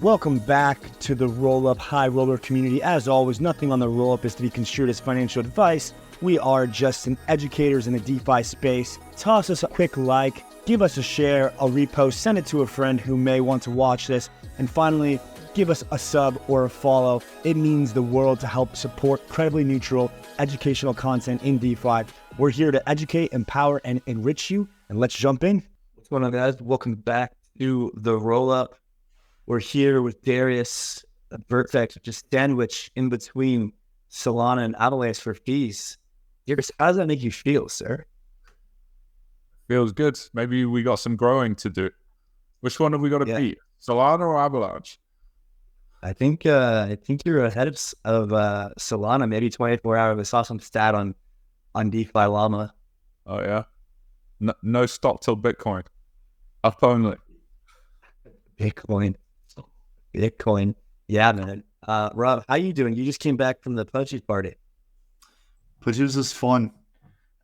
Welcome back to the Roll-Up High Roller community. As always, nothing on the roll-up is to be construed as financial advice. We are just some educators in the DeFi space. Toss us a quick like, give us a share, a repost, send it to a friend who may want to watch this, and finally, give us a sub or a follow. It means the world to help support credibly neutral educational content in DeFi. We're here to educate, empower, and enrich you, and let's jump in. What's going on, guys? Welcome back to the Roll-Up. We're here with Darius, Vertex, just sandwich in between Solana and Avalanche for fees. Darius, how does that make you feel, sir? Feels good. Maybe we got some growing to do. Which one have we got to beat? Solana or Avalanche? I think you're ahead of Solana, maybe 24 hours. I saw some stat on DeFi Llama. Oh, yeah? No stop till Bitcoin. Up only. Bitcoin. Yeah, man. Rob, how you doing? You just came back from the Pudgies party. Pudgies was fun.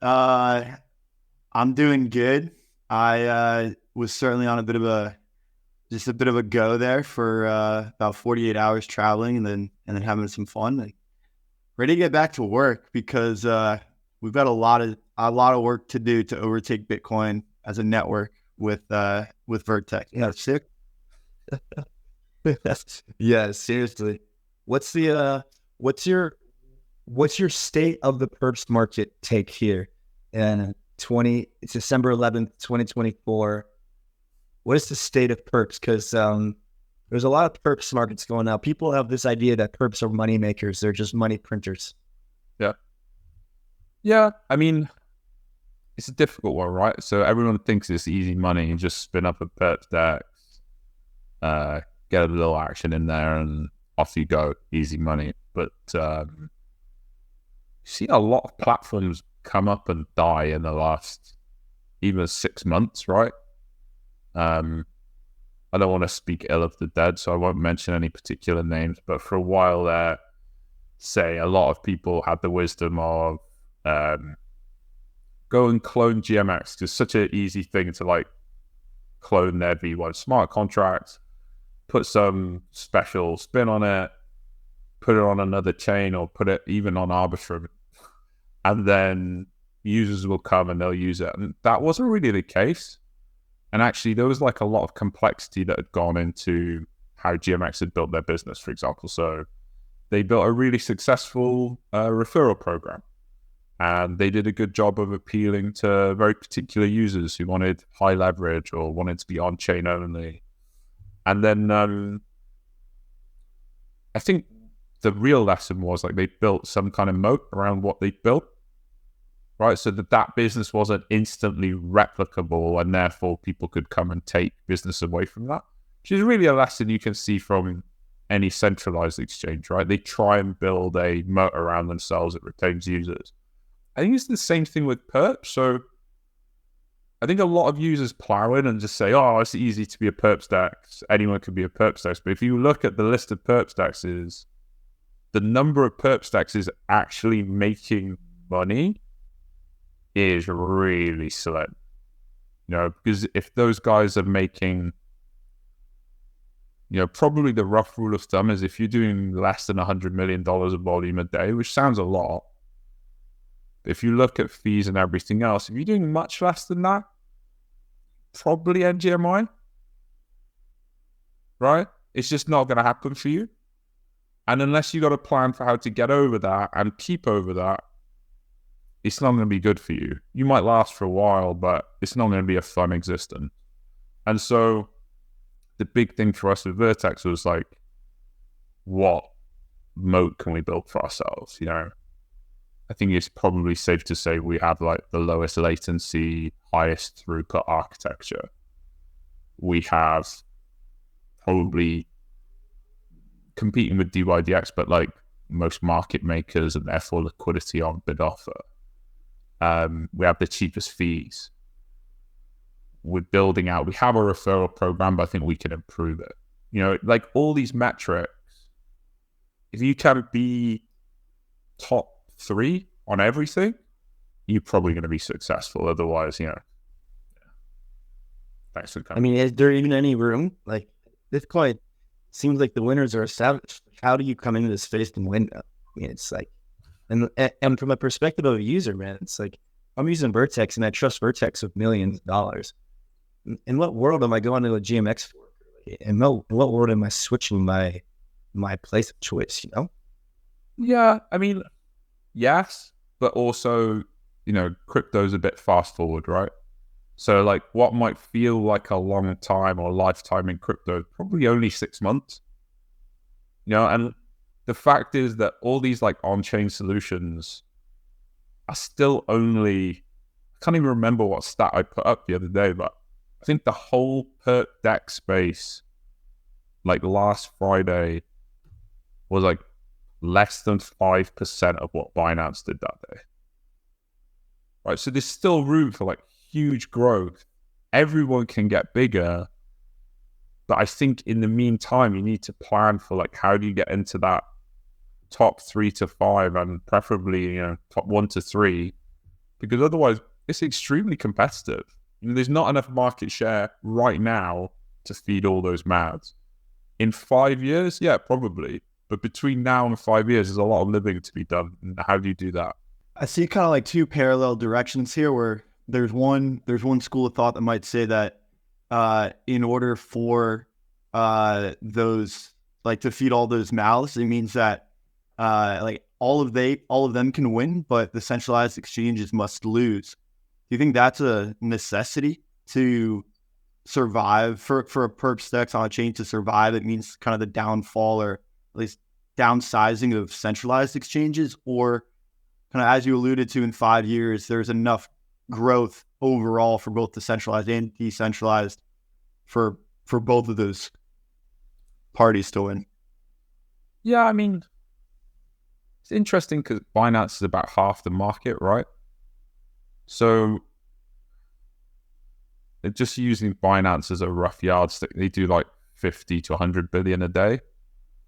I'm doing good. I was certainly on a bit of a go there for about 48 hours traveling and then having some fun and ready to get back to work because we've got a lot of work to do to overtake Bitcoin as a network with Vertex. Yeah, sick. Yeah, seriously. What's your state of the perps market take here? And it's December 11th, 2024. What is the state of perps? Because there's a lot of perps markets going now. People have this idea that perps are money makers. They're just money printers. Yeah. I mean, it's a difficult one, right? So everyone thinks it's easy money. You just spin up a perps DEX, get a little action in there, and off you go. Easy money. But you see a lot of platforms come up and die in the last even 6 months, right? I don't want to speak ill of the dead, so I won't mention any particular names, but for a while there, say a lot of people had the wisdom of go and clone GMX, because it's such an easy thing to like clone their V1 smart contract, put some special spin on it, put it on another chain, or put it even on Arbitrum, and then users will come and they'll use it. And that wasn't really the case. And actually, there was like a lot of complexity that had gone into how GMX had built their business, for example. So they built a really successful referral program. And they did a good job of appealing to very particular users who wanted high leverage or wanted to be on-chain only. And then I think the real lesson was like they built some kind of moat around what they built, right? So that business wasn't instantly replicable and therefore people could come and take business away from that, which is really a lesson you can see from any centralized exchange, right? They try and build a moat around themselves that retains users. I think it's the same thing with perps. So I think a lot of users plow in and just say, oh, it's easy to be a perps DEX. Anyone can be a perps DEX. But if you look at the list of perps DEXs, the number of perps DEXs actually making money is really slim. You know, because if those guys are making, you know, probably the rough rule of thumb is if you're doing less than $100 million of volume a day, which sounds a lot, if you look at fees and everything else, if you're doing much less than that, probably NGMI, right? It's just not going to happen for you. And unless you got a plan for how to get over that and keep over that, it's not going to be good for you. You might last for a while, but it's not going to be a fun existence. And so the big thing for us with Vertex was like, what moat can we build for ourselves, you know? I think it's probably safe to say we have like the lowest latency, highest throughput architecture. We have probably competing with DYDX, but like most market makers and therefore liquidity on bid offer. We have the cheapest fees. We're building out, we have a referral program, but I think we can improve it. You know, like all these metrics, if you can be top 3 on everything, you're probably going to be successful. Otherwise, you know, thanks for coming. I mean, is there even any room? Like, Bitcoin seems like the winners are established. How do you come into this space and win? I mean, it's like, and from a perspective of a user, man, it's like, I'm using Vertex and I trust Vertex with millions of dollars. In what world am I going to a GMX for? In what world am I switching my place of choice, you know? Yeah, I mean, yes, but also, you know, crypto's a bit fast forward, right? So like what might feel like a long time or lifetime in crypto, probably only 6 months. You know, and the fact is that all these like on-chain solutions are still only, I can't even remember what stat I put up the other day, but I think the whole Perp DEX space, like last Friday, was like less than 5% of what Binance did that day. Right, so there's still room for like huge growth. Everyone can get bigger, but I think in the meantime, you need to plan for like, how do you get into that top 3 to 5 and preferably, you know, top 1 to 3, because otherwise it's extremely competitive. You know, there's not enough market share right now to feed all those mouths. In 5 years, yeah, probably. But between now and 5 years, there's a lot of living to be done. And how do you do that? I see kind of like two parallel directions here, where there's one school of thought that might say that in order for those, like, to feed all those mouths, it means that like all of them can win, but the centralized exchanges must lose. Do you think that's a necessity to survive for a perp DEX on a chain to survive? It means kind of the downfall, or at least downsizing, of centralized exchanges, or kind of, as you alluded to, in 5 years, there's enough growth overall for both the centralized and decentralized for both of those parties to win? Yeah, I mean, it's interesting because Binance is about half the market, right? So just using Binance as a rough yardstick, they do like 50 to 100 billion a day.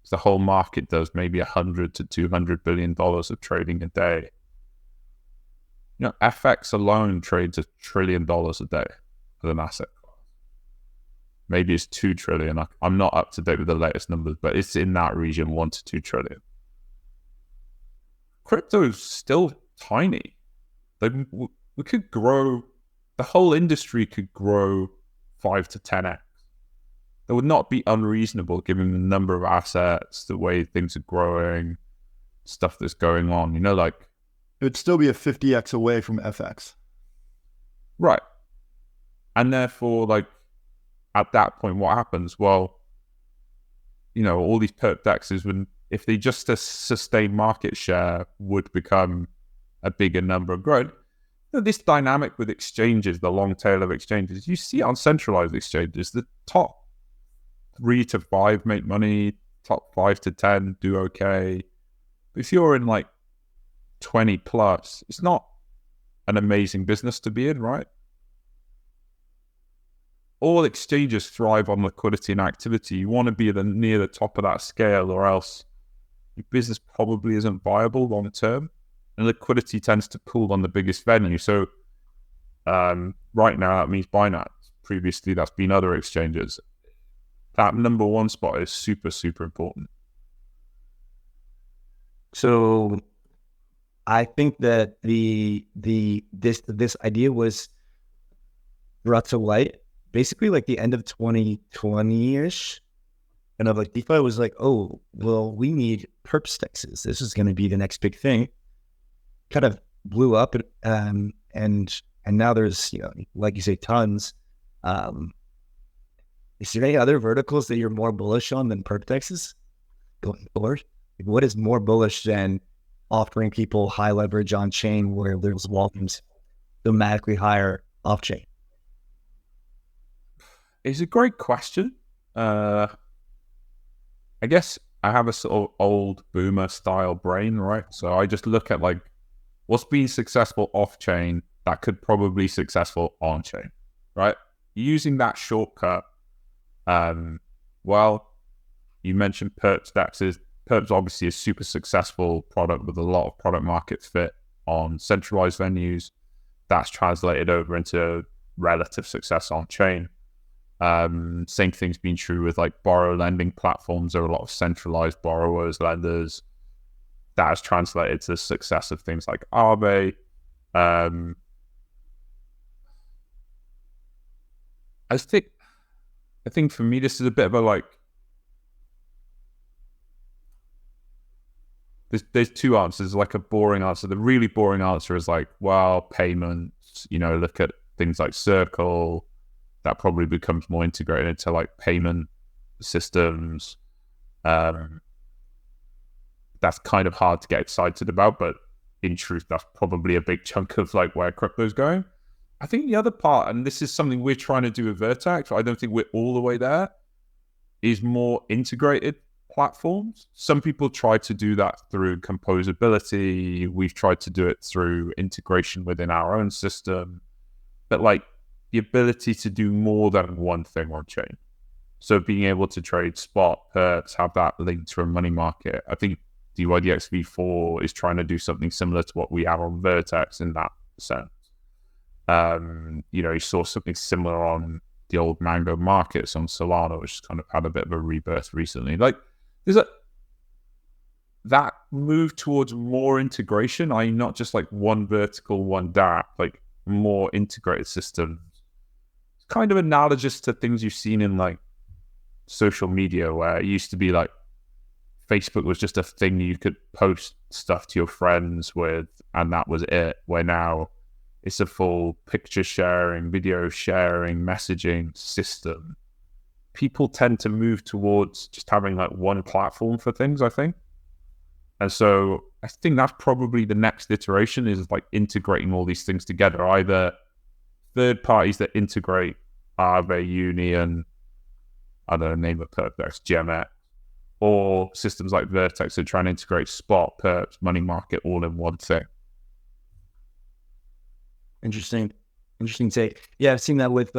So the whole market does maybe 100 to 200 billion dollars of trading a day. You know, FX alone trades $1 trillion a day as an asset class. Maybe it's 2 trillion. I'm not up to date with the latest numbers, but it's in that region, 1 to 2 trillion. Crypto is still tiny. Like, we could grow, the whole industry could grow 5 to 10x. That would not be unreasonable given the number of assets, the way things are growing, stuff that's going on. You know, like, It would still be a 50x away from FX. right. And therefore, like, at that point, what happens? Well, you know, all these perp DEXs, if they just sustain market share, would become a bigger number of growth. You know, this dynamic with exchanges, the long tail of exchanges, you see on centralized exchanges, the top 3 to 5 make money, top 5 to 10 do okay. But if you're in like 20 plus, it's not an amazing business to be in, right? All exchanges thrive on liquidity and activity. You want to be near the top of that scale, or else your business probably isn't viable long term. And liquidity tends to pool on the biggest venue. So right now, that means Binance. Previously, that's been other exchanges. That number one spot is super, super important. So I think that this idea was brought to light basically like the end of 2020-ish. And of like DeFi was like, oh, well, we need perp DEXs. This is going to be the next big thing. Kind of blew up, and now there's, you know, like you say, tons. Is there any other verticals that you're more bullish on than perp DEXs going forward? What is more bullish than offering people high leverage on chain where there's volumes dramatically higher off chain? It's a great question. I guess I have a sort of old boomer style brain, right? So I just look at like what's been successful off chain that could probably be successful on chain, right? Using that shortcut. Well, you mentioned perps DEXs. Perps obviously is a super successful product with a lot of product market fit on centralized venues. That's translated over into relative success on chain. Same thing's been true with like borrow lending platforms. There are a lot of centralized borrowers, lenders. That has translated to the success of things like Arbe. I think for me, this is a bit of a like, there's two answers, like a boring answer. The really boring answer is like, well, payments, look at things like Circle, that probably becomes more integrated into like payment systems. That's kind of hard to get excited about, but in truth, that's probably a big chunk of like where crypto's going. I think the other part, and this is something we're trying to do with Vertex, I don't think we're all the way there, is more integrated platforms. Some people try to do that through composability. We've tried to do it through integration within our own system. But like the ability to do more than one thing on chain. So being able to trade spot, perps, have that linked to a money market. I think DYDX V4 is trying to do something similar to what we have on Vertex in that sense. You saw something similar on the old Mango markets on Solana, which kind of had a bit of a rebirth recently. Like, there's that move towards more integration, i.e. not just like one vertical, one dApp, like more integrated systems. It's kind of analogous to things you've seen in like social media, where it used to be like Facebook was just a thing you could post stuff to your friends with, and that was it, where now it's a full picture sharing, video sharing, messaging system. People tend to move towards just having like one platform for things, I think. And so I think that's probably the next iteration, is like integrating all these things together, either third parties that integrate Aave, Uni, and I don't know, name of Perp DEX, GemX, or systems like Vertex that try and integrate spot, perps, money market all in one thing. Interesting take. Yeah, I've seen that with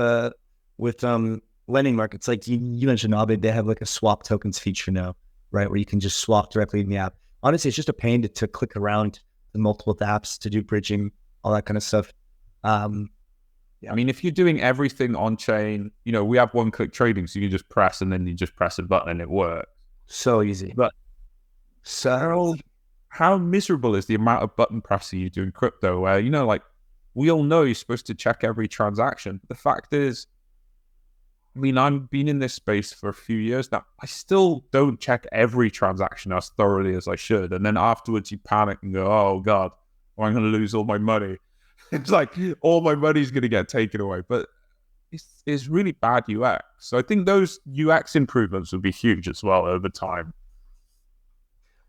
lending markets. Like you mentioned, Aave, they have like a swap tokens feature now, right? Where you can just swap directly in the app. Honestly, it's just a pain to click around the multiple apps to do bridging, all that kind of stuff. I mean, if you're doing everything on chain, we have one-click trading, so you can just press and then you just press a button and it works. So easy. But so how miserable is the amount of button pressing you do in crypto, where, like, we all know you're supposed to check every transaction. The fact is, I mean, I've been in this space for a few years now. I still don't check every transaction as thoroughly as I should. And then afterwards you panic and go, oh God, I'm going to lose all my money. It's like all my money's going to get taken away. But it's really bad UX. So I think those UX improvements would be huge as well over time.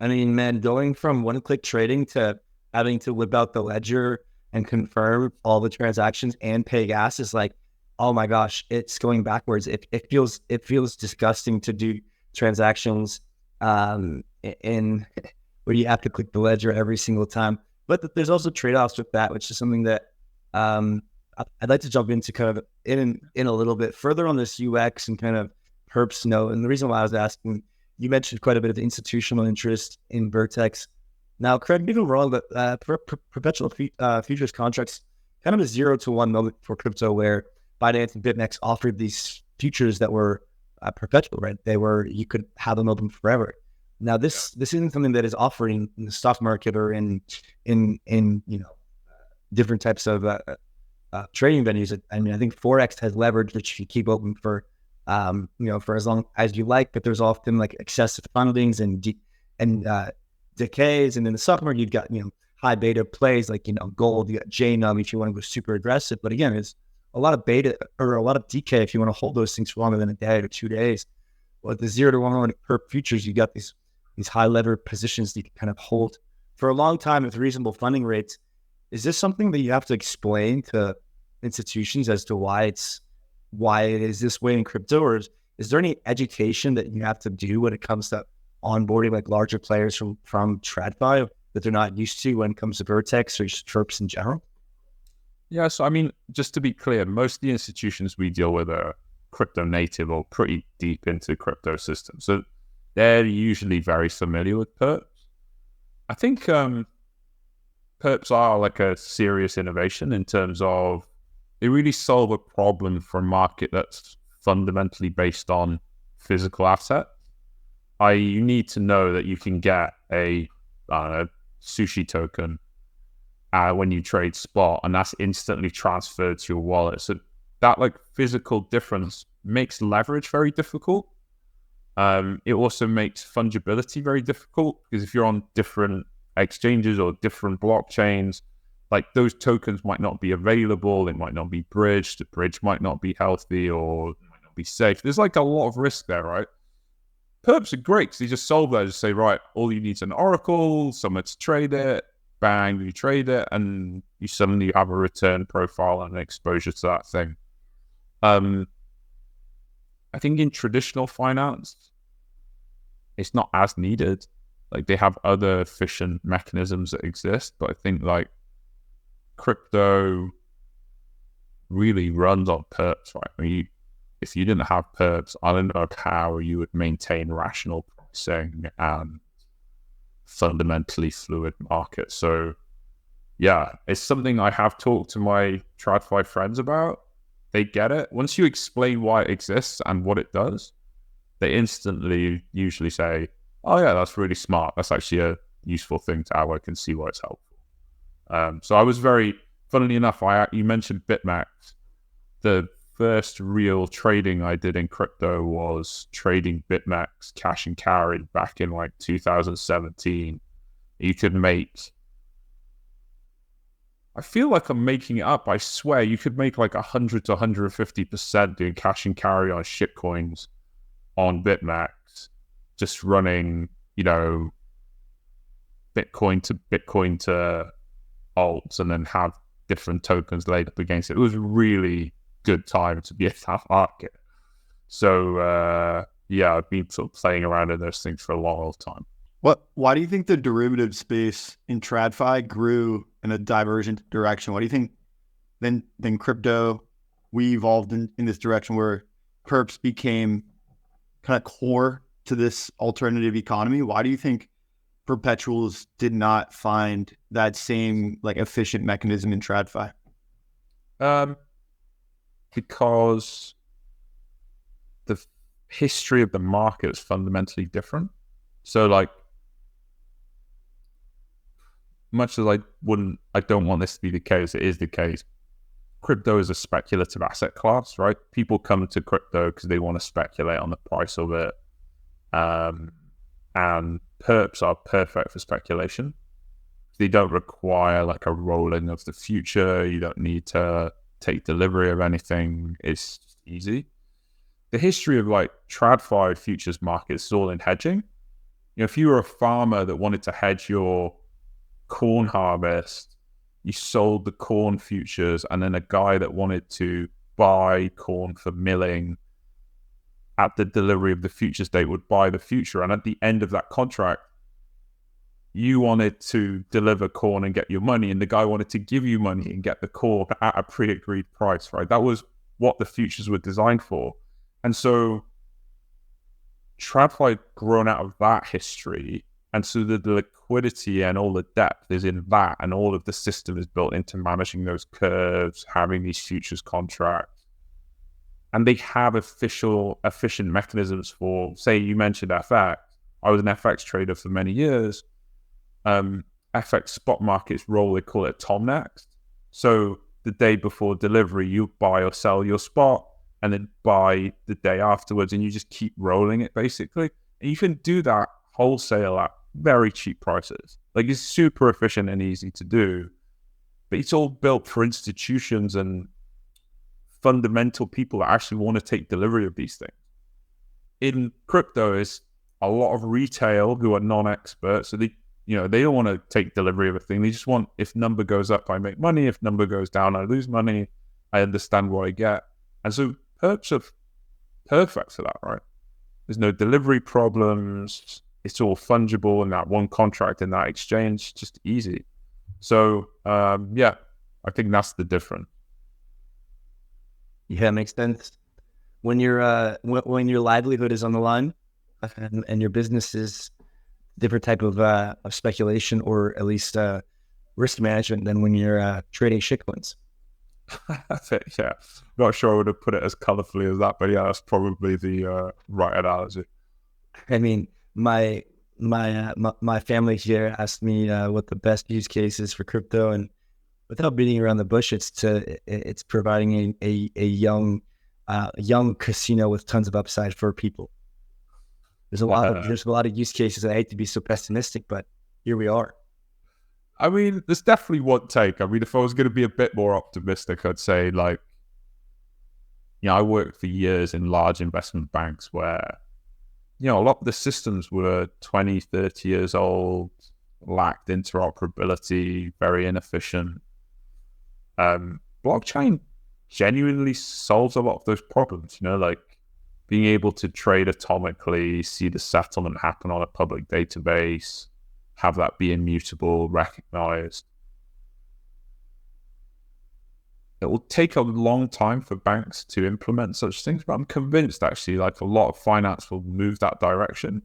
I mean, man, going from one-click trading to having to whip out the ledger and confirm all the transactions and pay gas is like, oh my gosh, it's going backwards. It feels disgusting to do transactions in where you have to click the ledger every single time. But there's also trade-offs with that, which is something that I'd like to jump into kind of in a little bit further on this UX and kind of perps note. And the reason why I was asking, you mentioned quite a bit of institutional interest in Vertex. Now, correct me if I'm wrong, but perpetual futures contracts kind of a 0 to 1 moment for crypto, where Binance and BitMEX offered these futures that were perpetual, right? You could have them open forever. Now, this isn't something that is offering in the stock market or in different types of trading venues. I mean, I think Forex has leverage that you keep open for for as long as you like, but there's often like excessive fundings and decays. And in the stock market, you've got high beta plays like gold. You got JNUM if you want to go super aggressive, but again, it's a lot of beta or a lot of decay if you want to hold those things for longer than a day or 2 days. Well, the 0 to 1 perp futures, you got these high lever positions that you can kind of hold for a long time with reasonable funding rates. Is this something that you have to explain to institutions as to why it is this way in crypto, or is there any education that you have to do when it comes to onboarding like larger players from TradFi that they're not used to when it comes to Vertex or just perps in general? Yeah, so I mean, just to be clear, most of the institutions we deal with are crypto native or pretty deep into crypto systems. So they're usually very familiar with perps. I think perps are like a serious innovation in terms of they really solve a problem for a market that's fundamentally based on physical asset. You need to know that you can get a sushi token when you trade spot, and that's instantly transferred to your wallet. So that like physical difference makes leverage very difficult. It also makes fungibility very difficult, because if you're on different exchanges or different blockchains, like those tokens might not be available, it might not be bridged, the bridge might not be healthy or it might not be safe. There's like a lot of risk there, right? Perps are great because you just solve that. Just say, right, all you need is an oracle, someone to trade it, bang, you trade it, and you suddenly have a return profile and an exposure to that thing. I think in traditional finance, it's not as needed. Like they have other efficient mechanisms that exist, but I think like crypto really runs on perps, right? I mean, if you didn't have perps, I don't know how you would maintain rational pricing and fundamentally fluid market. So yeah, it's something I have talked to my TradFi friends about. They get it. Once you explain why it exists and what it does, they instantly usually say, oh yeah, that's really smart. That's actually a useful thing to have. I can see why it's helpful. So I was very, funnily enough, you mentioned BitMEX. The first real trading I did in crypto was trading BitMEX cash and carry back in like 2017. You could make, I feel like I'm making it up. I swear you could make like 100 to 150% doing cash and carry on shitcoins on BitMEX, just running, Bitcoin to alts and then have different tokens laid up against it. It was a really good time to be a that market. So yeah, I've been sort of playing around in those things for a long time. Why do you think the derivative space in TradFi grew in a divergent direction? What do you think then crypto, we evolved in this direction where perps became kind of core to this alternative economy? Why do you think perpetuals did not find that same like efficient mechanism in TradFi? Because the history of the market is fundamentally different. So like, much as I don't want this to be the case, it is the case. Crypto is a speculative asset class, right? People come to crypto because they want to speculate on the price of it. And perps are perfect for speculation. They don't require like a rolling of the future. You don't need to take delivery of anything. It's easy. The history of like TradFi futures markets is all in hedging. If you were a farmer that wanted to hedge your corn harvest, you sold the corn futures, and then a guy that wanted to buy corn for milling at the delivery of the futures date would buy the future. And at the end of that contract, you wanted to deliver corn and get your money, and the guy wanted to give you money and get the corn at a pre-agreed price, right? That was what the futures were designed for. And so TradFi had grown out of that history. And so the liquidity and all the depth is in that, and all of the system is built into managing those curves, having these futures contracts. And they have efficient mechanisms for, say, you mentioned FX. I was an FX trader for many years. FX spot markets roll, they call it Tom Next. So the day before delivery, you buy or sell your spot and then buy the day afterwards, and you just keep rolling it basically. And you can do that wholesale at very cheap prices. Like, it's super efficient and easy to do, but it's all built for institutions and fundamental people that actually want to take delivery of these things. In crypto, is a lot of retail who are non-experts, so they don't want to take delivery of a thing. They just want, if number goes up, I make money. If number goes down, I lose money. I understand what I get. And so perps are perfect for that, right? There's no delivery problems. It's all fungible in that one contract, in that exchange, just easy. So, yeah, I think that's the difference. Yeah, makes sense. When your livelihood is on the line and your business is different type of speculation, or at least risk management, than when you're trading shitcoins. Yeah, not sure I would have put it as colorfully as that, but yeah, that's probably the right analogy. I mean, my family here asked me what the best use case is for crypto, and without beating around the bush, it's providing a young casino with tons of upside for people. There's a lot of use cases. I hate to be so pessimistic, but here we are. I mean, there's definitely one take. I mean, if I was going to be a bit more optimistic, I'd say, like, I worked for years in large investment banks where, a lot of the systems were 20, 30 years old, lacked interoperability, very inefficient. Blockchain genuinely solves a lot of those problems, like being able to trade atomically, see the settlement happen on a public database, have that be immutable, recognized. It will take a long time for banks to implement such things, but I'm convinced actually like a lot of finance will move that direction.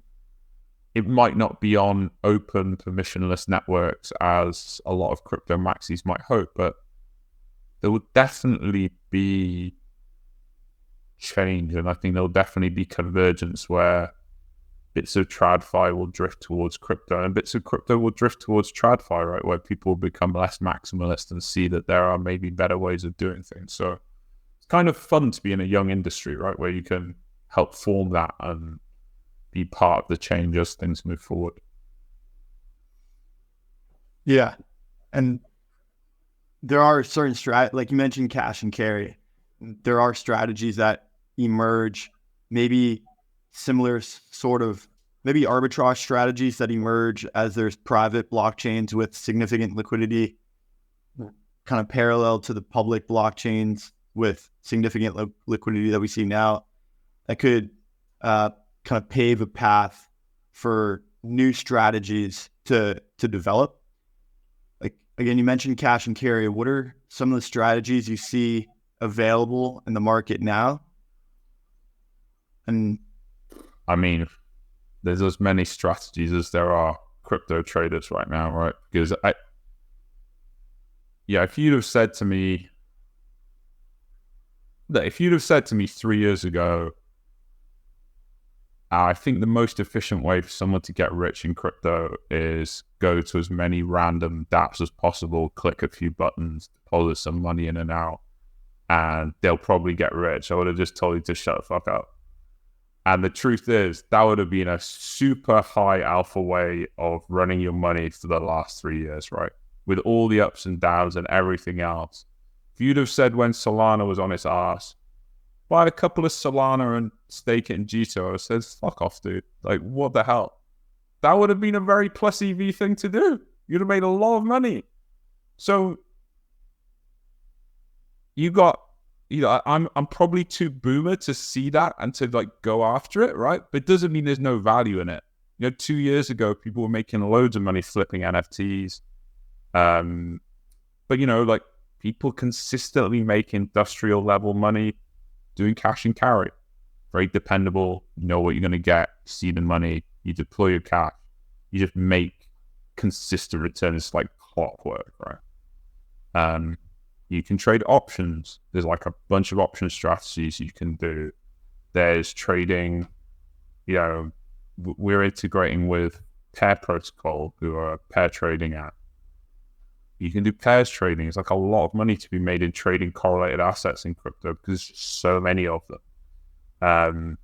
It might not be on open permissionless networks as a lot of crypto maxis might hope, but there will definitely be change, and I think there'll definitely be convergence where bits of TradFi will drift towards crypto and bits of crypto will drift towards TradFi, right? Where people will become less maximalist and see that there are maybe better ways of doing things. So it's kind of fun to be in a young industry, right? Where you can help form that and be part of the change as things move forward. Yeah. And there are certain like you mentioned, cash and carry. There are strategies that emerge, maybe similar sort of, maybe arbitrage strategies that emerge as there's private blockchains with significant liquidity, kind of parallel to the public blockchains with significant liquidity that we see now, that could kind of pave a path for new strategies to develop. Like, again, you mentioned cash and carry. What are some of the strategies you see available in the market now? And I mean, there's as many strategies as there are crypto traders right now, right? Because if you'd have said to me 3 years ago, I think the most efficient way for someone to get rich in crypto is go to as many random dApps as possible, click a few buttons, deposit some money in and out, and they'll probably get rich. I would have just told you to shut the fuck up. And the truth is, that would have been a super high alpha way of running your money for the last 3 years, right? With all the ups and downs and everything else. If you'd have said when Solana was on its ass, buy a couple of Solana and stake it in Jito, I would have said, fuck off, dude. Like, what the hell? That would have been a very plus EV thing to do. You'd have made a lot of money. So, I'm probably too boomer to see that and to like go after it, right? But it doesn't mean there's no value in it. 2 years ago, people were making loads of money flipping NFTs. But like people consistently make industrial level money doing cash and carry. Very dependable. You know what you're going to get. See the money. You deploy your cash. You just make consistent returns like clockwork, right? You can trade options. There's like a bunch of option strategies you can do. There's trading, we're integrating with Pair Protocol, who are a pair trading app. You can do pairs trading. It's like a lot of money to be made in trading correlated assets in crypto because there's just so many of them.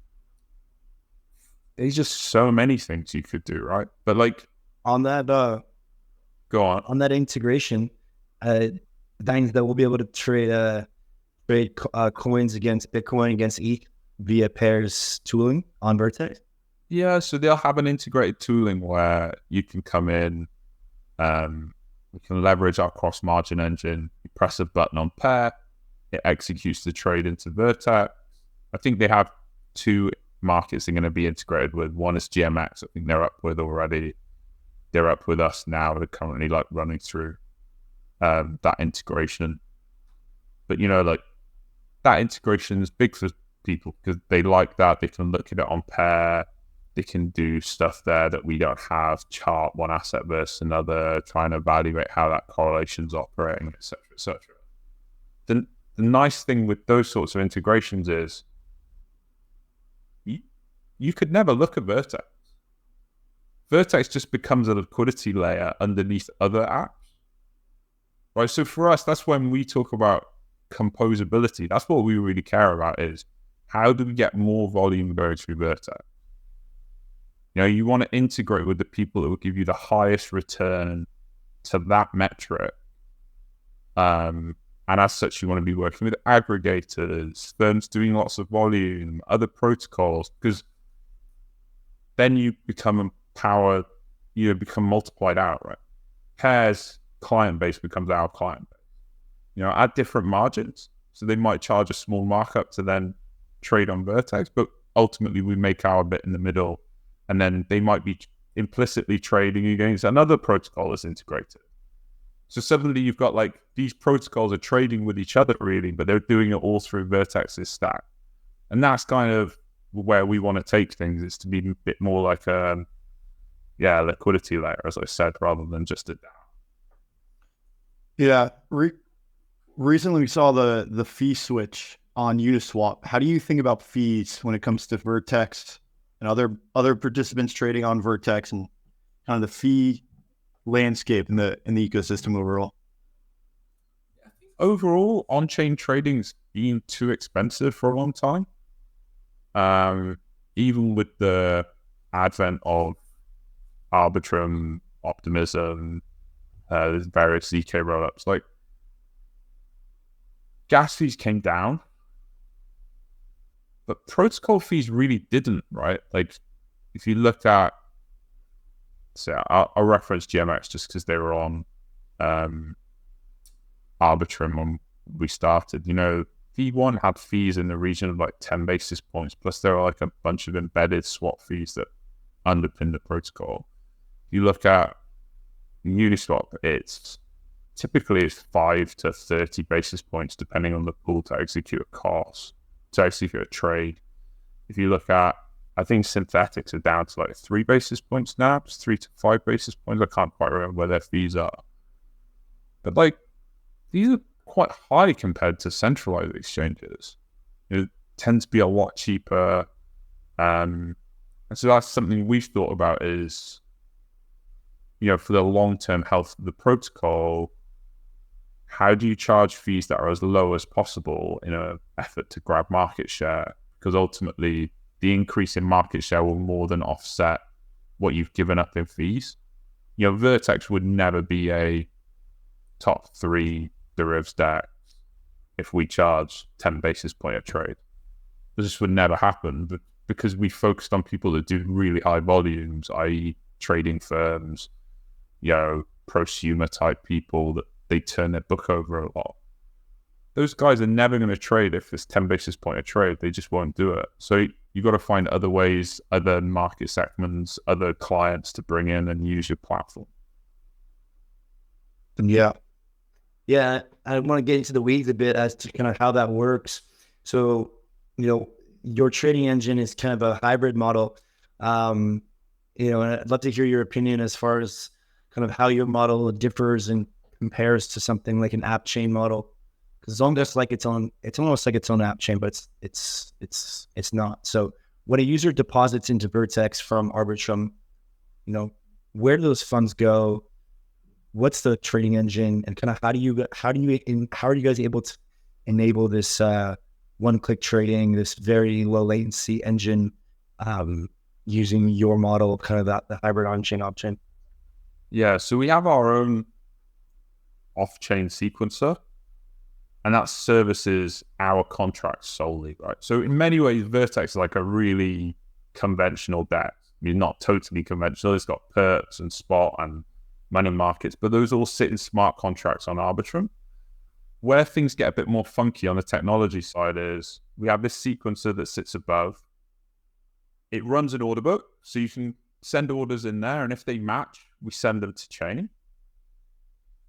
There's just so many things you could do, right? But like on that, go on that integration, that means that we'll be able to trade coins against Bitcoin against ETH via pairs tooling on Vertex. Yeah, so they'll have an integrated tooling where you can come in. We can leverage our cross-margin engine. You press a button on pair, it executes the trade into Vertex. I think they have 2 markets they're going to be integrated with. One is GMX, I think they're up with already. They're up with us now. They're currently like running through that integration. But like that integration is big for people because they like that. They can look at it on pair. They can do stuff there that we don't have, chart one asset versus another, try and evaluate how that correlation's operating, etc., etc. the nice thing with those sorts of integrations is you could never look at Vertex. Vertex just becomes a liquidity layer underneath other apps, right? So for us, that's when we talk about composability. That's what we really care about, is how do we get more volume going through Vertex? You know, you want to integrate with the people that will give you the highest return to that metric. And as such, you want to be working with aggregators, firms doing lots of volume, other protocols, because then you become empowered, you become multiplied out, right? Pairs client base becomes our client base, you know, at different margins. So they might charge a small markup to then trade on Vertex, but ultimately we make our bit in the middle, and then they might be implicitly trading against another protocol that's integrated. So suddenly you've got like these protocols are trading with each other really, but they're doing it all through Vertex's stack. And that's kind of where we want to take things, is to be a bit more like a liquidity layer, as I said, rather than just a DAO. Yeah. Recently we saw the fee switch on Uniswap. How do you think about fees when it comes to Vertex and other participants trading on Vertex, and kind of the fee landscape in the ecosystem overall? Overall, on-chain trading's been too expensive for a long time. Even with the advent of Arbitrum, Optimism, there's various ZK rollups, like gas fees came down, but protocol fees really didn't, right? Like if you look at, so I'll reference GMX just because they were on Arbitrum when we started. You know, V1 had fees in the region of like 10 basis points, plus there are like a bunch of embedded swap fees that underpin the protocol. You look at Uniswap, it's typically 5 to 30 basis points depending on the pool to execute a cost, to execute a trade. If you look at, I think synthetics are down to like 3 basis points now, it's 3 to 5 basis points. I can't quite remember where their fees are. But like, these are quite high compared to centralized exchanges. It tends to be a lot cheaper. And so that's something we've thought about is, you know, for the long-term health of the protocol, how do you charge fees that are as low as possible in an effort to grab market share? Because ultimately, the increase in market share will more than offset what you've given up in fees. You know, Vertex would never be a top 3 derivatives DEX if we charge 10 basis point a trade. This would never happen, but because we focused on people that do really high volumes, i.e. trading firms, you know, prosumer type people that they turn their book over a lot. Those guys are never going to trade if it's 10 basis point a trade. They just won't do it. So you got to find other ways, other market segments, other clients to bring in and use your platform. Yeah. Yeah, I want to get into the weeds a bit as to kind of how that works. So, you know, your trading engine is kind of a hybrid model. You know, and I'd love to hear your opinion as far as kind of how your model differs and compares to something like an app chain model. Because it's almost like it's almost like its own app chain, but it's not. So when a user deposits into Vertex from Arbitrum, you know, where do those funds go? What's the trading engine, and kind of how are you guys able to enable this one-click trading, this very low latency engine, using your model, kind of the hybrid on-chain option? Yeah, so we have our own off-chain sequencer, and that services our contracts solely, right? So in many ways, Vertex is like a really conventional DEX. I mean, not totally conventional. It's got perps and spot and money markets, but those all sit in smart contracts on Arbitrum. Where things get a bit more funky on the technology side is we have this sequencer that sits above. It runs an order book, so you can send orders in there, and if they match, we send them to chain.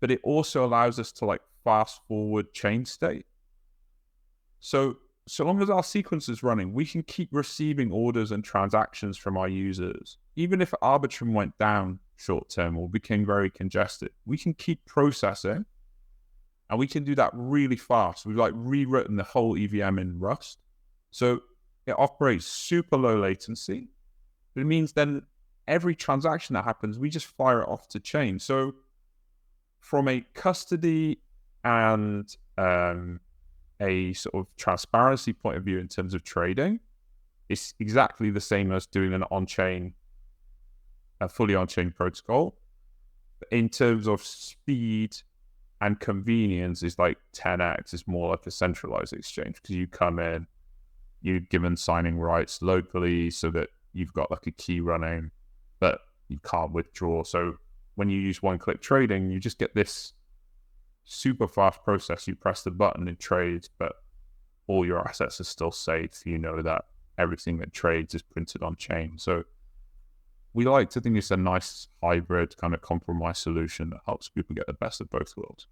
But it also allows us to like fast forward chain state. So long as our sequence is running, we can keep receiving orders and transactions from our users. Even if Arbitrum went down short term or became very congested, we can keep processing And we can do that really fast. We've like rewritten the whole EVM in Rust. So it operates super low latency. But it means then every transaction that happens, we just fire it off to chain. So from a custody and a sort of transparency point of view in terms of trading, it's exactly the same as doing an on-chain, a fully on-chain protocol. In terms of speed and convenience, is like 10x. It's more like a centralized exchange because you come in, you're given signing rights locally so that you've got like a key running, but you can't withdraw. So when you use one-click trading, you just get this super fast process. You press the button, it trades, but all your assets are still safe. You know that everything that trades is printed on chain. So we like to think it's a nice hybrid kind of compromise solution that helps people get the best of both worlds.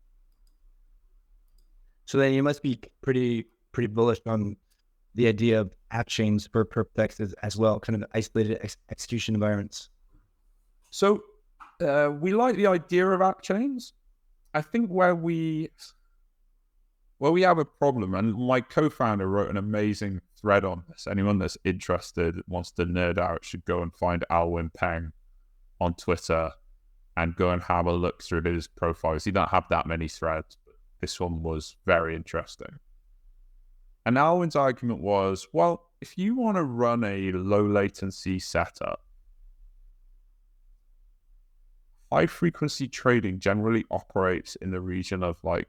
So then you must be pretty bullish on the idea of app chains for Perp DEX as well, kind of isolated execution environments. So we like the idea of app chains. I think where we have a problem, and my co-founder wrote an amazing thread on this. Anyone that's interested, wants to nerd out, should go and find Alwyn Peng on Twitter and go and have a look through his profiles. He don't have that many threads, but this one was very interesting. And Alwyn's argument was, well, if you want to run a low latency setup, high frequency trading generally operates in the region of like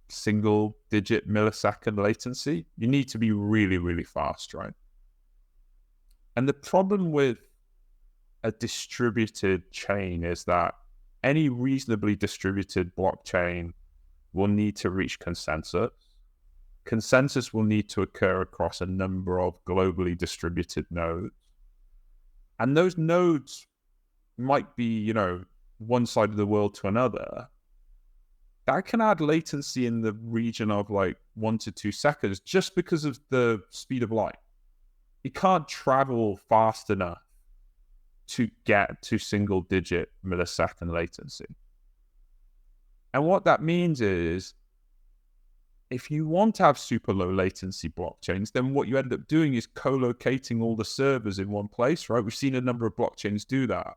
single digit millisecond latency. You need to be really, really fast, right? And the problem with a distributed chain is that any reasonably distributed blockchain will need to reach consensus. Consensus will need to occur across a number of globally distributed nodes. And those nodes might be, one side of the world to another. That can add latency in the region of like 1 to 2 seconds just because of the speed of light. It can't travel fast enough to get to single digit millisecond latency. And what that means is, if you want to have super low latency blockchains, then what you end up doing is co-locating all the servers in one place, right? We've seen a number of blockchains do that.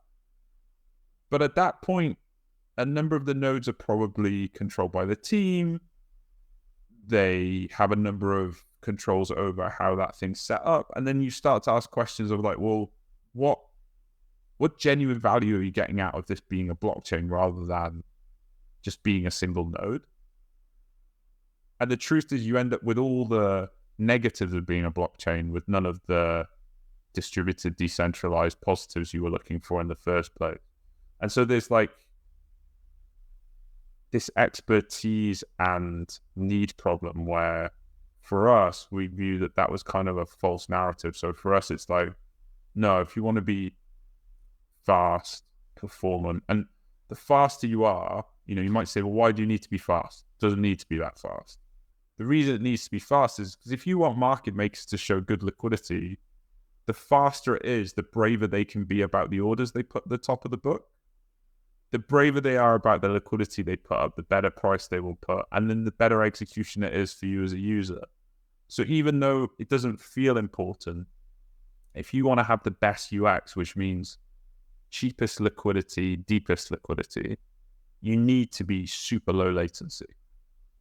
But at that point, a number of the nodes are probably controlled by the team. They have a number of controls over how that thing's set up. And then you start to ask questions of like, well, what genuine value are you getting out of this being a blockchain rather than just being a single node? And the truth is you end up with all the negatives of being a blockchain with none of the distributed, decentralized positives you were looking for in the first place. And so there's like this expertise and need problem where for us, we view that was kind of a false narrative. So for us, it's like, no, if you want to be fast, performant, and the faster you are, you might say, well, why do you need to be fast? It doesn't need to be that fast. The reason it needs to be fast is because if you want market makers to show good liquidity, the faster it is, the braver they can be about the orders they put at the top of the book. The braver they are about the liquidity they put up, the better price they will put, and then the better execution it is for you as a user. So even though it doesn't feel important, if you want to have the best UX, which means cheapest liquidity, deepest liquidity, you need to be super low latency.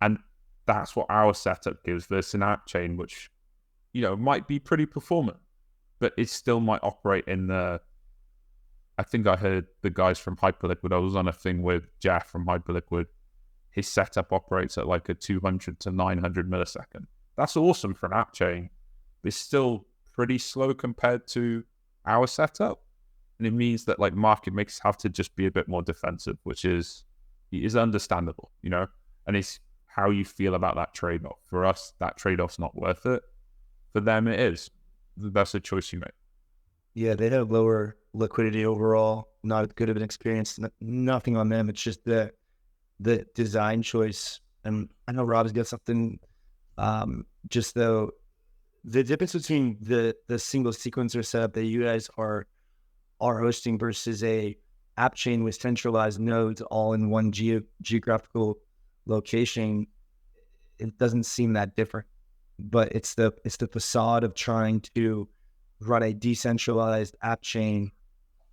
And that's what our setup gives versus an app chain, which, might be pretty performant, but it still might operate in I think I heard the guys from Hyperliquid. I was on a thing with Jeff from Hyperliquid. His setup operates at like a 200 to 900 millisecond. That's awesome for an app chain, but it's still pretty slow compared to our setup. And it means that like market makers have to just be a bit more defensive, which is understandable, and it's how you feel about that trade-off. For us, that trade-off's not worth it. For them, it is. That's a choice you make. Yeah, they have lower liquidity overall, not as good of an experience. Nothing on them. It's just the design choice. And I know Rob's got something, just though, the difference between the single sequencer setup that you guys are hosting versus a app chain with centralized nodes all in one geographical location, it doesn't seem that different. But it's the facade of trying to run a decentralized app chain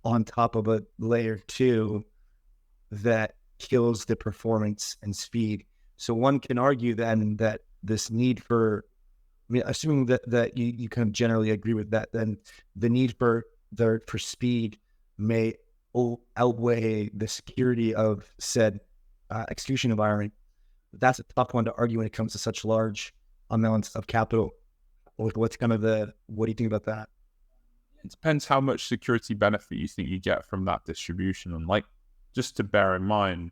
on top of a layer 2 that kills the performance and speed. So one can argue then that this need for, I mean, assuming that you kind of generally agree with that, then the need for speed may outweigh the security of said execution environment. That's a tough one to argue when it comes to such large amounts of capital. What do you think about that? It depends how much security benefit you think you get from that distribution. And like, just to bear in mind,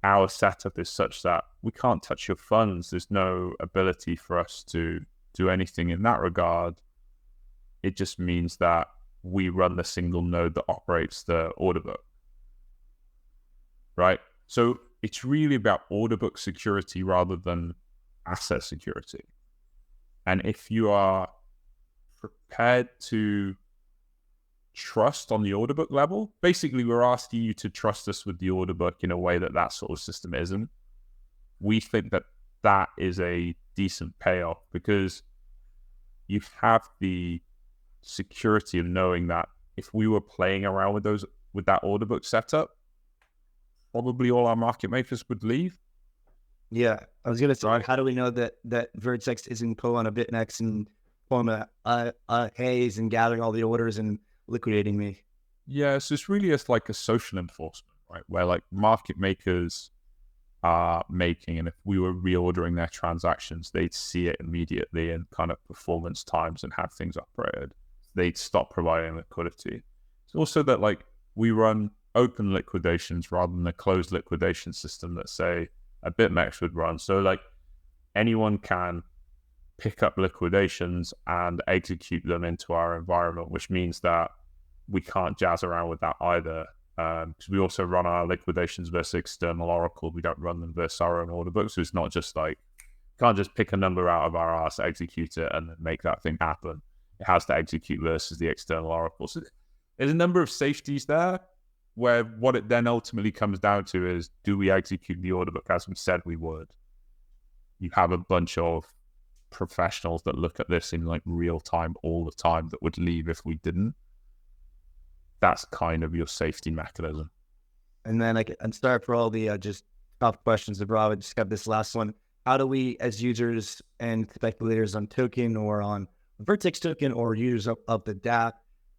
our setup is such that we can't touch your funds. There's no ability for us to do anything in that regard. It just means that we run the single node that operates the order book, right? So it's really about order book security rather than asset security. And if you are prepared to trust on the order book level, basically we're asking you to trust us with the order book in a way that sort of system isn't. We think that is a decent payoff because you have the security of knowing that if we were playing around with that order book setup, probably all our market makers would leave. Yeah, I was going to say, how do we know that Vertex isn't pulling a BitMEX and pulling a haze and gathering all the orders and liquidating me? Yeah, so it's really just like a social enforcement, right? Where like market makers are making, and if we were reordering their transactions, they'd see it immediately in kind of performance times and have things operated. They'd stop providing liquidity. It's also that like we run open liquidations rather than a closed liquidation system that say a BitMEX would run. So like anyone can pick up liquidations and execute them into our environment, which means that we can't jazz around with that either. Because we also run our liquidations versus external Oracle. We don't run them versus our own order book. So it's not just like, can't just pick a number out of our ass, execute it, and then make that thing happen. It has to execute versus the external Oracle. So there's a number of safeties there where what it then ultimately comes down to is, do we execute the order book as we said we would? You have a bunch of professionals that look at this in like real time all the time that would leave if we didn't. That's kind of your safety mechanism. And then I'm sorry for all the just tough questions, Rob. I just got this last one. How do we, as users and speculators on token or on Vertex token or users of the DApp,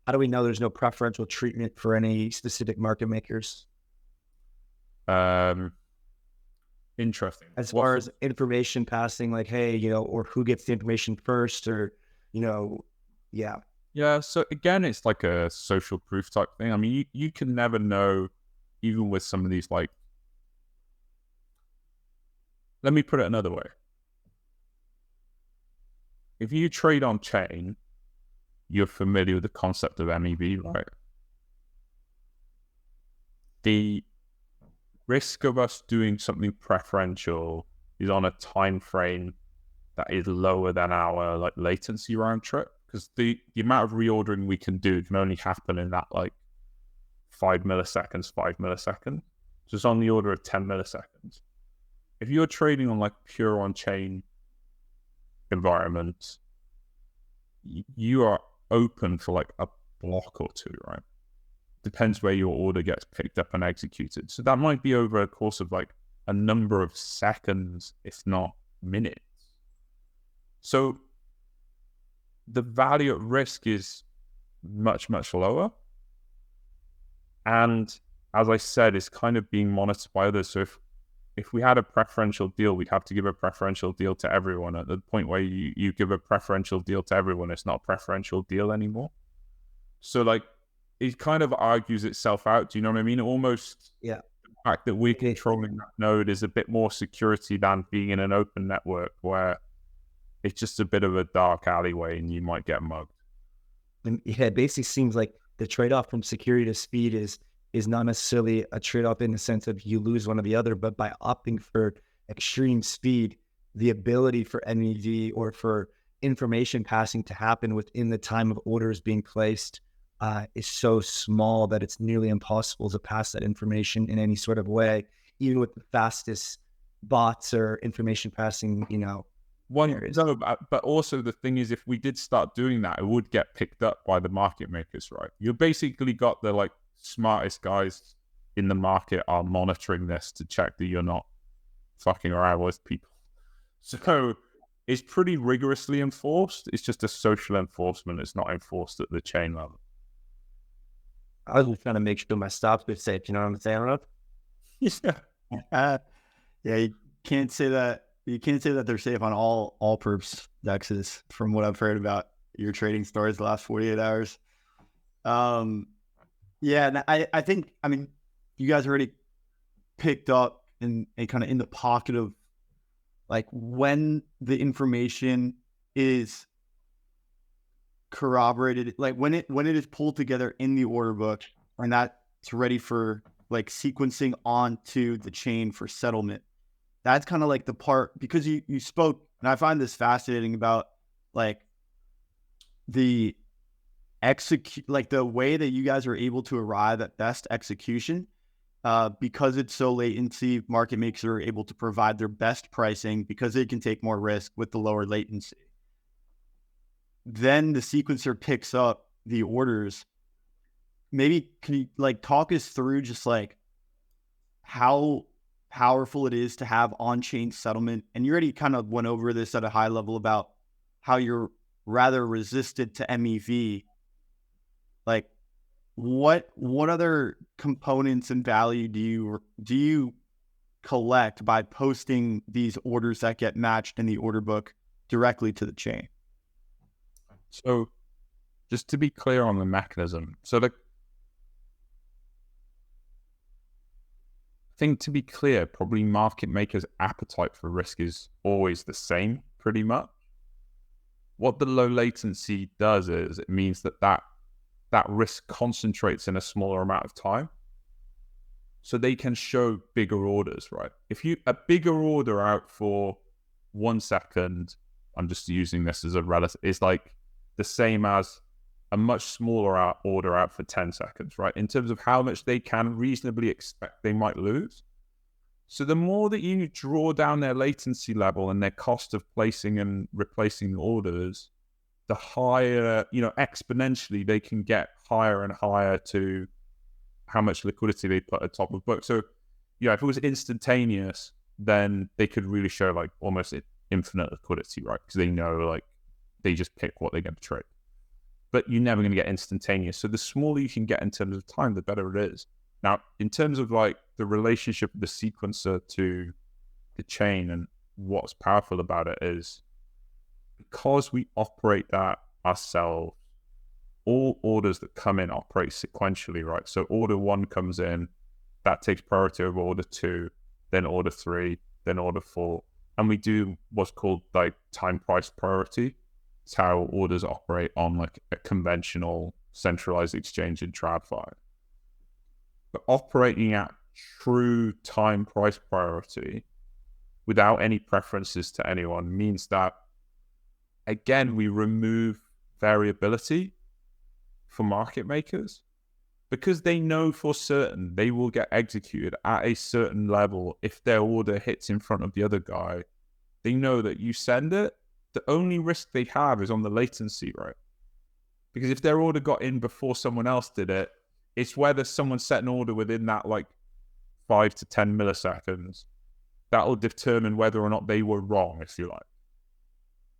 how do we know there's no preferential treatment for any specific market makers? Interesting. As far as information passing, like, hey, or who gets the information first, or, yeah. Yeah, so again, it's like a social proof type thing. I mean, you can never know, even with some of these, like, let me put it another way. If you trade on chain, you're familiar with the concept of MEV, right? The risk of us doing something preferential is on a time frame that is lower than our like latency round trip, because the amount of reordering we can do can only happen in that like 5 milliseconds. So it's on the order of 10 milliseconds. If you're trading on like pure on-chain environments, you are open for like a block or two, right? Depends where your order gets picked up and executed. So that might be over a course of like a number of seconds, if not minutes. So the value at risk is much, much lower. And as I said, it's kind of being monitored by others. So if we had a preferential deal, we'd have to give a preferential deal to everyone. At the point where you give a preferential deal to everyone, it's not a preferential deal anymore. So like, it kind of argues itself out. Do you know what I mean? Almost, yeah. The fact that we're controlling that node is a bit more security than being in an open network where it's just a bit of a dark alleyway and you might get mugged. And yeah, it basically seems like the trade-off from security to speed is not necessarily a trade-off in the sense of you lose one or the other, but by opting for extreme speed, the ability for MEV or for information passing to happen within the time of orders being placed is so small that it's nearly impossible to pass that information in any sort of way, even with the fastest bots or information passing, areas. No, but also the thing is, if we did start doing that, it would get picked up by the market makers, right? You basically got the like smartest guys in the market are monitoring this to check that you're not fucking around with people. So it's pretty rigorously enforced. It's just a social enforcement. It's not enforced at the chain level. I was just trying to make sure my stops were safe. You know what I'm saying? Yeah, you can't say that. You can't say that they're safe on all perps dexes from what I've heard about your trading stories the last 48 hours. Yeah, and I think, I mean, you guys already picked up and kind of in the pocket of like when the information is corroborated, like when it is pulled together in the order book and that's ready for like sequencing onto the chain for settlement. That's kind of like the part, because you spoke, and I find this fascinating about like the like the way that you guys are able to arrive at best execution, because it's so latency, market makers are able to provide their best pricing because they can take more risk with the lower latency. Then the sequencer picks up the orders. Maybe can you like talk us through just like how powerful it is to have on-chain settlement? And you already kind of went over this at a high level about how you're rather resistant to MEV. Like what other components and value do you collect by posting these orders that get matched in the order book directly to the chain? So just to be clear on the mechanism, so the thing to be clear, probably market makers' appetite for risk is always the same, pretty much. What the low latency does is it means that risk concentrates in a smaller amount of time. So they can show bigger orders, right? If a bigger order out for 1 second, I'm just using this as a relative, is like the same as a much smaller order out for 10 seconds, right? In terms of how much they can reasonably expect they might lose. So the more that you draw down their latency level and their cost of placing and replacing the orders, the higher, exponentially they can get higher and higher to how much liquidity they put at top of book. So, if it was instantaneous, then they could really show like almost infinite liquidity, right? Because they know like they just pick what they're going to trade. But you're never going to get instantaneous. So the smaller you can get in terms of time, the better it is. Now, in terms of like the relationship of the sequencer to the chain and what's powerful about it is because we operate that ourselves, all orders that come in operate sequentially, right? So order 1 comes in, that takes priority over order 2, then order 3, then order 4. And we do what's called like time price priority. It's how orders operate on like a conventional centralized exchange in TradFi. But operating at true time price priority without any preferences to anyone means that, again, we remove variability for market makers because they know for certain they will get executed at a certain level. If their order hits in front of the other guy, they know that you send it. The only risk they have is on the latency, right? Because if their order got in before someone else did it, it's whether someone set an order within that like 5 to 10 milliseconds. That'll determine whether or not they were wrong, if you like.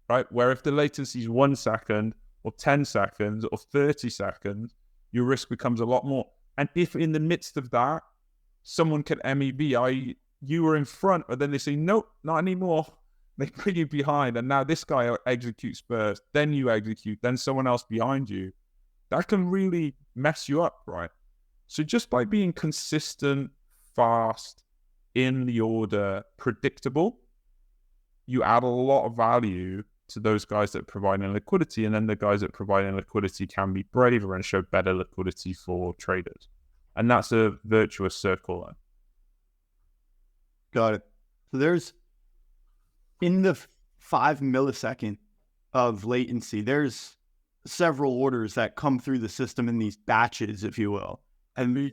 Right? Where if the latency is 1 second or 10 seconds or 30 seconds, your risk becomes a lot more. And if in the midst of that, someone can MEV, i.e. you were in front, but then they say, nope, not anymore. They bring you behind, and now this guy executes first, then you execute, then someone else behind you. That can really mess you up, right? So just by being consistent, fast, in the order, predictable, you add a lot of value to those guys that are providing liquidity, and then the guys that are providing liquidity can be braver and show better liquidity for traders. And that's a virtuous circle then. Got it. So there's, in the 5 millisecond of latency, there's several orders that come through the system in these batches, if you will. And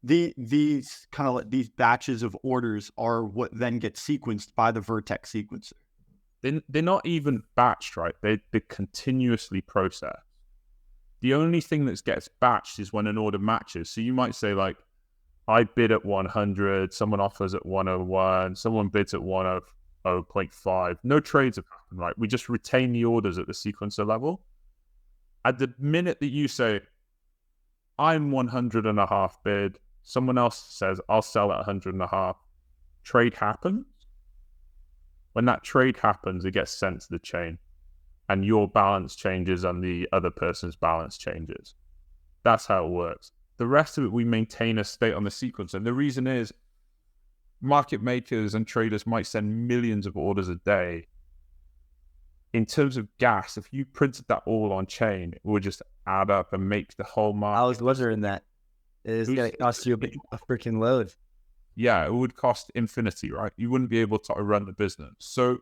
these kind of like these batches of orders are what then get sequenced by the Vertex sequencer. They're not even batched, right? They're continuously processed. The only thing that gets batched is when an order matches. So you might say, like, I bid at 100, someone offers at 101, someone bids at 100.5. No trades have happened, right? We just retain the orders at the sequencer level. At the minute that you say, I'm 100.5 bid, someone else says, I'll sell at 100.5, trade happens. When that trade happens, it gets sent to the chain, and your balance changes and the other person's balance changes. That's how it works. The rest of it, we maintain a state on the sequence. And the reason is market makers and traders might send millions of orders a day. In terms of gas, if you printed that all on chain, it would just add up and make the whole market. I was wondering that. It's going to cost you a freaking load. Yeah, it would cost infinity, right? You wouldn't be able to run the business. So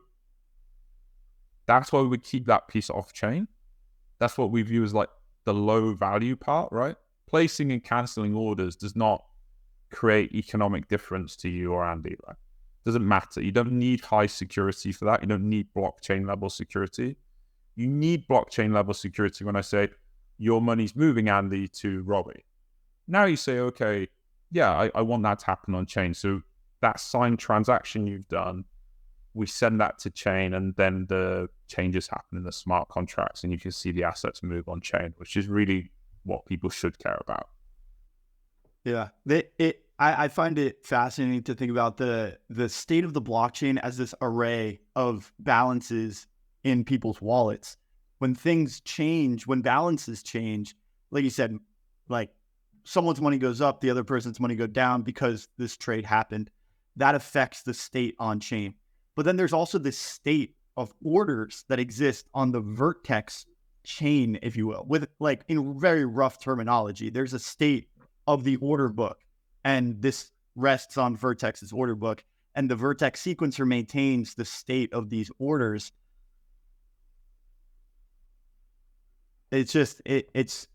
that's why we keep that piece off chain. That's what we view as like the low value part, right? Placing and canceling orders does not create economic difference to you or Andy, right? Doesn't matter. You don't need high security for that. You don't need blockchain level security. You need blockchain level security when I say your money's moving, Andy, to Robbie. Now you say, okay, yeah, I want that to happen on chain. So that signed transaction you've done, we send that to chain, and then the changes happen in the smart contracts, and you can see the assets move on chain, which is really what people should care about. Yeah, I find it fascinating to think about the state of the blockchain as this array of balances in people's wallets. When things change, when balances change, like you said, like someone's money goes up, the other person's money go down because this trade happened. That affects the state on chain. But then there's also this state of orders that exist on the Vertex chain, if you will, with like in very rough terminology. There's a state of the order book, and this rests on Vertex's order book, and the Vertex sequencer maintains the state of these orders. It's just it's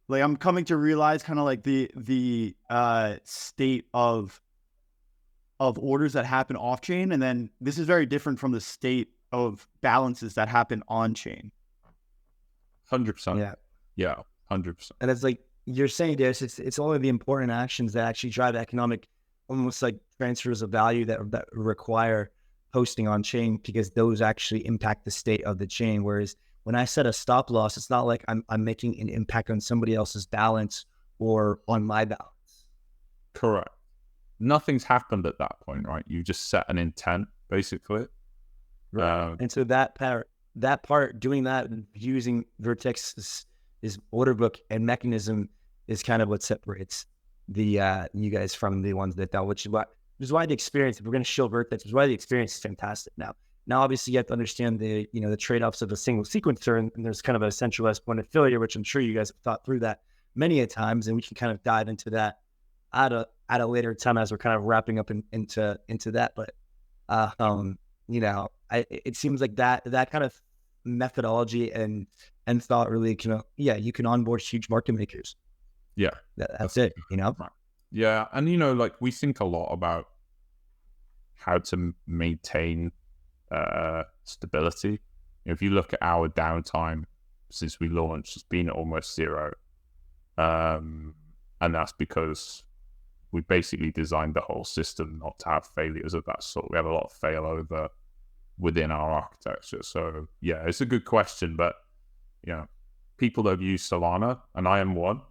like I'm coming to realize kind of like the state of orders that happen off chain, and then this is very different from the state of balances that happen on chain. 100%. Yeah, 100%. And it's like you're saying, Darius, it's only the important actions that actually drive economic, almost like transfers of value that require hosting on chain, because those actually impact the state of the chain. Whereas when I set a stop loss, it's not like I'm making an impact on somebody else's balance or on my balance. Correct. Nothing's happened at that point, right? You just set an intent, basically. Right. And so that part, doing that, using Vertex's order book and mechanism is kind of what separates the you guys from the ones that don't, which is why the experience, if we're going to show Vertex, is why the experience is fantastic now. Now, obviously, you have to understand the trade-offs of a single sequencer, and there's kind of a centralized point of failure, which I'm sure you guys have thought through that many a times, and we can kind of dive into that at a later time as we're kind of wrapping up into that. But it seems like that kind of methodology and thought really can, you can onboard huge market makers. Yeah, that's it. Yeah, and like we think a lot about how to maintain stability. If you look at our downtime since we launched, it's been almost zero, and that's because we basically designed the whole system not to have failures of that sort. We have a lot of failover within our architecture. So yeah, it's a good question, but people that have used Solana, and I am one,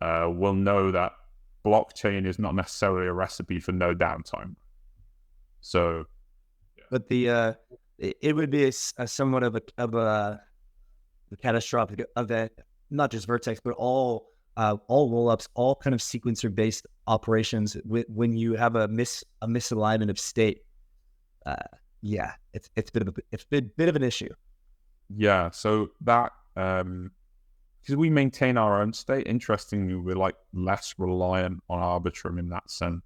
will know that blockchain is not necessarily a recipe for no downtime. So but it would be a somewhat of a catastrophic event, not just Vertex, but all rollups, all kind of sequencer based operations. When you have a misalignment of state, it's a bit of an issue. Yeah, so that because we maintain our own state. Interestingly, we're like less reliant on Arbitrum in that sense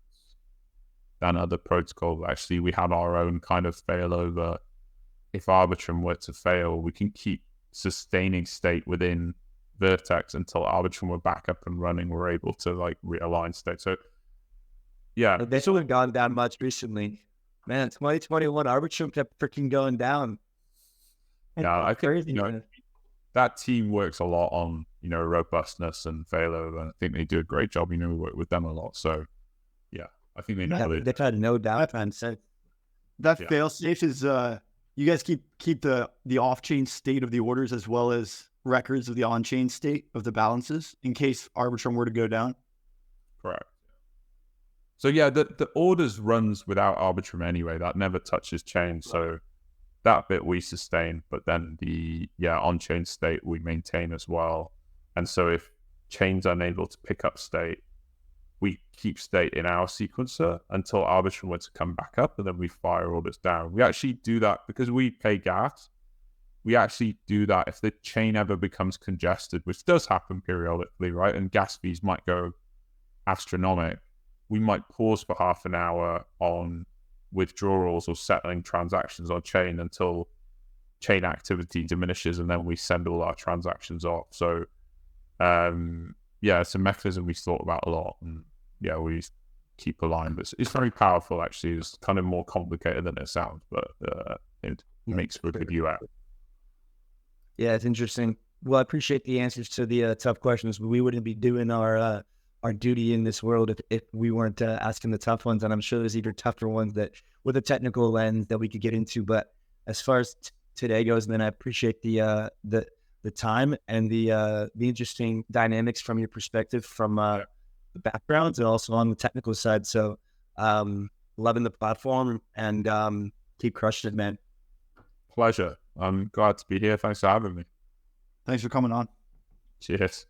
than other protocols. Actually, we have our own kind of failover. If Arbitrum were to fail, we can keep sustaining state within Vertex until Arbitrum were back up and running, were able to like realign state. So yeah, They haven't gone down much recently. Man, 2021 Arbitrum kept freaking going down. yeah, I think Crazy, you know man. that team works a lot on robustness and failure, and I think they do a great job. We work with them a lot, so yeah, I think they know it. They've had no downtime since. That Yeah. fail safe is you guys keep the off chain state of the orders as well as records of the on chain state of the balances in case Arbitrum were to go down. Correct. So yeah, the orders runs without Arbitrum anyway. That never touches chain, so that bit we sustain. But then the on-chain state we maintain as well. And so if chain's unable to pick up state, we keep state in our sequencer until Arbitrum were to come back up, and then we fire orders down. We actually do that because we pay gas. We actually do that if the chain ever becomes congested, which does happen periodically, right? And gas fees might go astronomical. We might pause for half an hour on withdrawals or settling transactions on chain until chain activity diminishes, and then we send all our transactions off. So, it's a mechanism we thought about a lot, and we keep aligned. But it's very powerful, actually. It's kind of more complicated than it sounds, but it makes for a good UX. Yeah, it's interesting. Well, I appreciate the answers to the tough questions, but we wouldn't be doing our duty in this world if we weren't asking the tough ones. And I'm sure there's even tougher ones that with a technical lens that we could get into. But as far as today goes, then I appreciate the time and the interesting dynamics from your perspective, from the backgrounds and also on the technical side. So loving the platform and keep crushing it, man. Pleasure. I'm glad to be here. Thanks for having me. Thanks for coming on. Cheers.